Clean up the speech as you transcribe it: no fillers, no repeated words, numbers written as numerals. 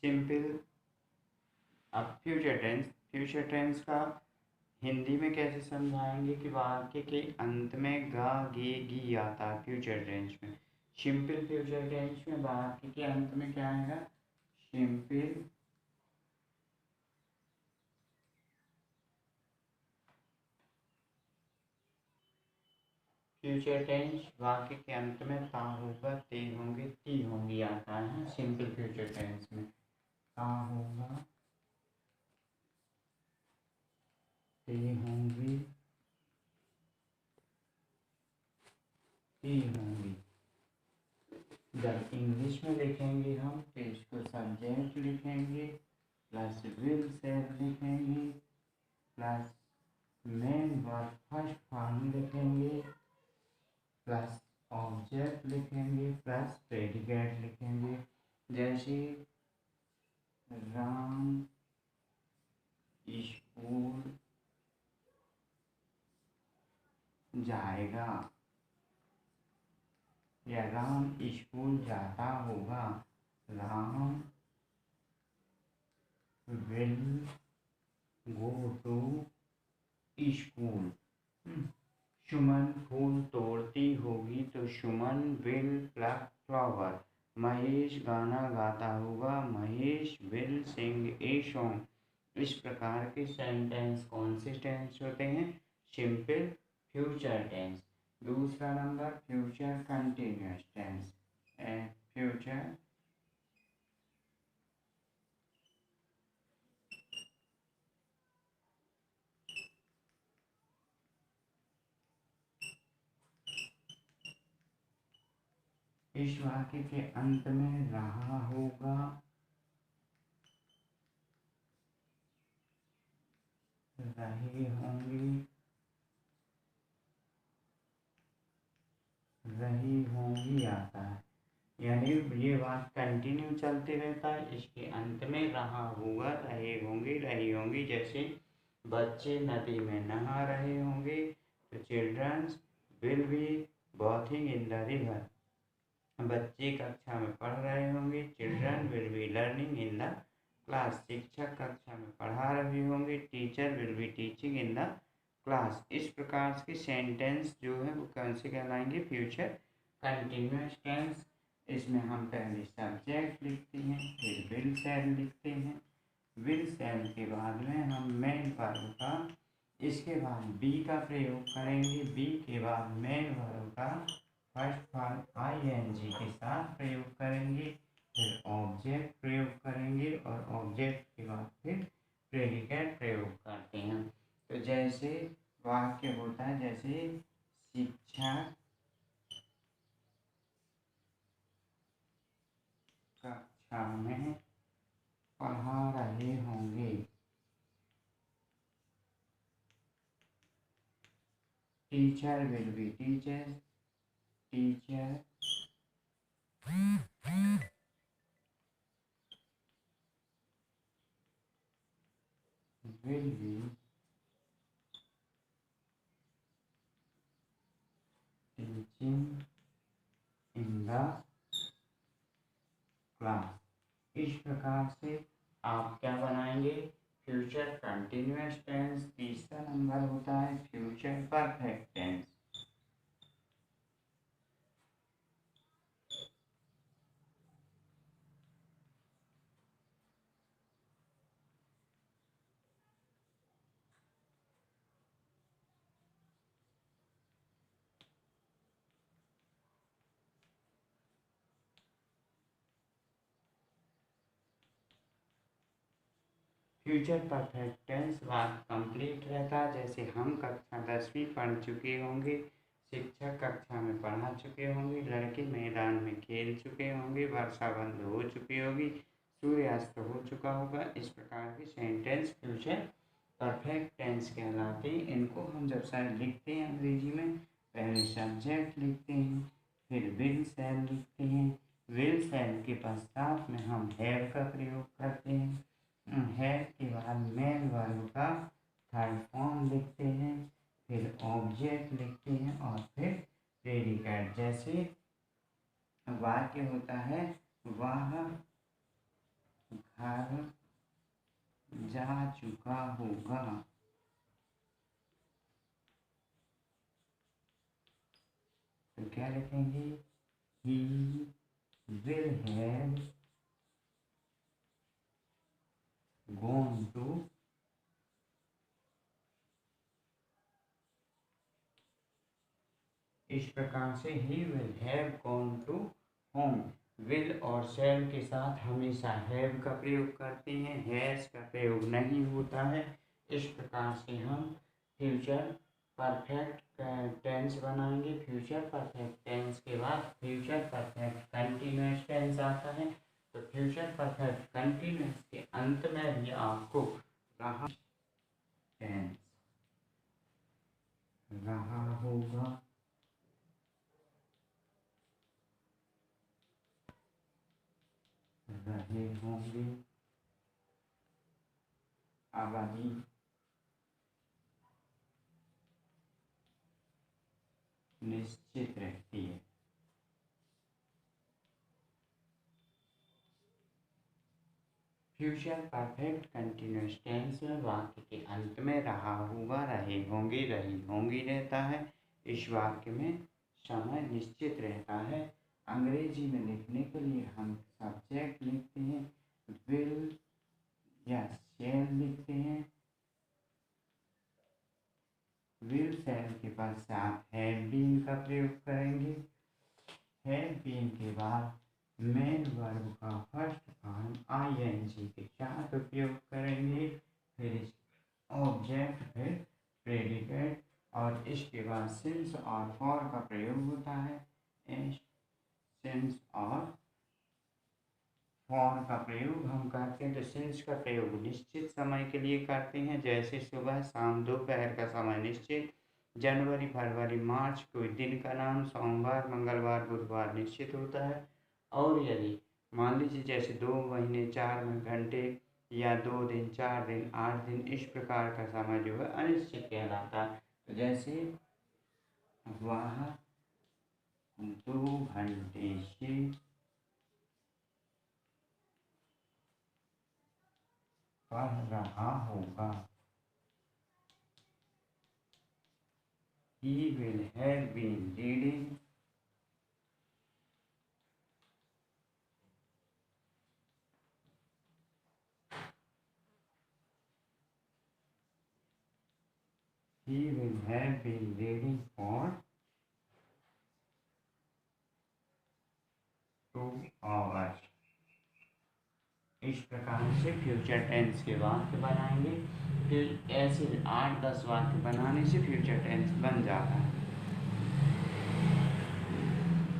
Simple. अब future tense का हिंदी में कैसे समझाएंगे कि वाक्य के अंत में गा गे गी आता है फ्यूचर टेंस में। सिंपल फ्यूचर टेंस में वाक्य के अंत में क्या आएगा? सिंपल फ्यूचर टेंस वाक्य के अंत में ता होगा, ते होंगे, ती होंगी आता है सिंपल फ्यूचर टेंस में। ता होगा, ते होंगी, ती होंगी। जब इंग्लिश में लिखेंगे हम तो इसको सब्जेक्ट लिखेंगे प्लस विल सेल लिखेंगे plus main verb first form लिखेंगे प्लस ऑब्जेक्ट लिखेंगे प्लस प्रेडिकेट लिखेंगे। जैसे राम स्कूल जाएगा या राम स्कूल जाता होगा। Ram will go to school. Suman फूल तोड़ती होगी तो Suman will pluck flower. Mahesh गाना गाता होगा, Mahesh will sing a song. इस प्रकार के सेंटेंस कौन से टेंस होते हैं? Simple future tense. दूसरा नंबर फ्यूचर कंटिन्यूअस टेंस। फ्यूचर इस वाक्य के अंत में रहा होगा, रहे होंगे, रही होंगी आता है। यानी ये बात कंटिन्यू चलते रहता है। इसके अंत में रहा होगा, रहे होंगे, रही होंगी। जैसे बच्चे नदी में नहा रहे होंगे तो childrens will be bathing in the river. बच्चे कक्षा में पढ़ रहे होंगे, children will be learning in the class. शिक्षक कक्षा में पढ़ा रहे होंगे, teacher will be teaching in the class. इस प्रकार के सेंटेंस जो है वो कौन से कहलाएंगे? Future continuous tense. इसमें हम पहले सब्जेक्ट लिखते हैं, फिर विल शैल लिखते हैं। विल शैल के बाद में हम मेन वर्ब का, इसके बाद बी का प्रयोग करेंगे। बी के बाद मेन वर्ब का फर्स्ट फॉर्म आईएनजी के साथ प्रयोग करेंगे। फिर ऑब्जेक्ट प्रयोग करेंगे और ऑब्जेक्ट के बाद फिर प्रेडिकेट प्रयोग करते हैं। तो जैसे वाक्य होता है, जैसे शिक्षक कक्षा में पढ़ा रहे होंगे। Teacher will be teacher, teacher will be teaching in the class. इस प्रकार से आप क्या बनाएंगे? Future continuous tense. तीसरा नंबर होता है future perfect tense. Future perfect tense वाक्य कंप्लीट रहता है। जैसे हम कक्षा 10वीं पढ़ चुके होंगे, शिक्षक कक्षा में पढ़ा चुके होंगे, लड़के मैदान में खेल चुके होंगे, वर्षा बंद हो चुकी होगी, सूर्यास्त हो चुका होगा। इस प्रकार के सेंटेंस फ्यूचर परफेक्ट टेंस कहलाते हैं। इनको हम जब शायद लिखते हैं अंग्रेजी में, पहले सब्जेक्ट लिखते हैं, फिर विल शैल लिखते हैं। विल शैल के पश्चात में हम हैव का प्रयोग करते हैं। है के बाद मेन वर्ब का थर्ड फॉर्म लिखते हैं, फिर ऑब्जेक्ट लिखते हैं और फिर प्रेडिकेट। जैसे वाक्य होता है, वह घर जा चुका होगा। तो क्या लिखेंगे? He will have gone to इस प्रकार से he will have gone to home. Will और शैल के साथ हमेशा हैव का प्रयोग करते हैं, हैज का प्रयोग नहीं होता है। इस प्रकार से हम फ्यूचर परफेक्ट टेंस बनाएंगे। फ्यूचर परफेक्ट टेंस के बाद फ्यूचर परफेक्ट कंटिन्यूअस टेंस आता है। तो फ्यूचर परफेक्ट कंटिन्यूअस के अंत में भी आपको रहा टेंस रहा होगा, रहे होंगे आबादी निश्चित रहती है। फ्यूचर परफेक्ट कंटिन्यूअस टेंस में वाक्य के अंत में रहा होगा, रहे होंगे, रही होंगी रहता है। इस वाक्य में समय निश्चित रहता है। अंग्रेजी में लिखने के लिए हम सब्जेक्ट लिखते हैं, विल या शैल लिखते हैं। विल शैल के पश्चात हैव बीन का प्रयोग करेंगे। हैव बीन के बाद मेन वर्ब का फर्स्ट फॉर्म आईएनजी के साथ उपयोग करेंगे। फिर ऑब्जेक्ट, फिर प्रेडिकेट और इसके बाद सिंस और फॉर का प्रयोग होता है। सिंस और फॉर का प्रयोग हम करते हैं। तो सिंस का प्रयोग निश्चित समय के लिए करते हैं, जैसे सुबह, शाम, दोपहर का समय निश्चित। जनवरी, फरवरी, मार्च कोई दिन का नाम, सोमवार, मंगलवार, बुधवार निश्चित होता है। और यदि मान लीजिए जैसे 2 महीने 4 घंटे या 2 दिन, 4 दिन, 8 दिन, इस प्रकार का समय जो है अनिश्चित कहलाता है। तो जैसे वह 2 घंटे से पढ़ रहा होगा। He will have been reading for 2 hours। इस प्रकार से फ्यूचर टेंस के वाक्य बनाएंगे। फिर ऐसे 8-10 वाक्य बनाने से फ्यूचर टेंस बन जाता है।